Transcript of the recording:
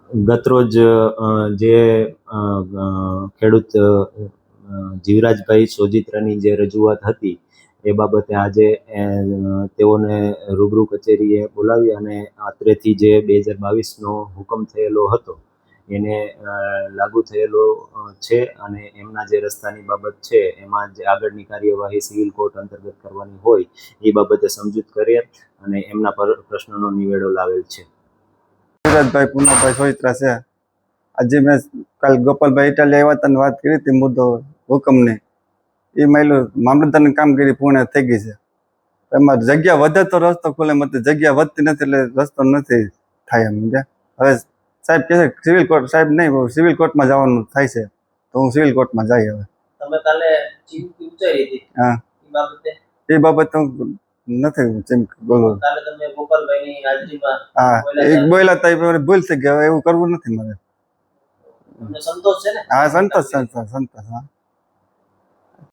ગતરોજ જે ખેડૂત જીવરાજભાઈ સોજિત્રાની જે રજૂઆત હતી એ બાબતે આજે તેઓને રૂબરૂ કચેરીએ બોલાવી અને અત્રેથી જે 2022નો હુકમ થયેલો હતો એને લાગુ થયેલો છે અને એમના જે રસ્તાની બાબત છે એમાં જે આગળની કાર્યવાહી સિવિલ કોર્ટ અંતર્ગત કરવાની હોય એ બાબતે સમજૂત કરી અને એમના પર પ્રશ્નનો નિવેડો લાવેલ છે. જીવરાજભાઈ પૂનાભાઈ સોજિત્રા છે. આજે મેં કાલ ગોપાલભાઈ ઇટાલી આવ્યા હતા વાત કરી હતી મુદ્દો હુકમની. એ મામલતદારની કામગીરી પૂર્ણ થઈ ગઈ છે. એમાં જગ્યા વધે તો રસ્તો ખુલે, મત જગ્યા વધતી નથી એટલે રસ્તો નથી થાય એમ. હવે સાહેબ કહે છે સિવિલ કોર્ટ, સાહેબ નહીં સિવિલ કોર્ટમાં જવાનું થાય છે તો હું સિવિલ કોર્ટમાં જઈ. હવે તમે કાલે ચીમકી ઉચ્ચારી હતી, હા એ બાબત હું નથી ચીમકી બોલું. કાલે તમે ગોપાલભાઈની હાજરીમાં હા એક બોલ્યા હતા એ ભૂલ થઈ ગઈ. હવે એવું કરવું નથી મારે. તમને સંતોષ છે ને? હા સંતોષ. હા.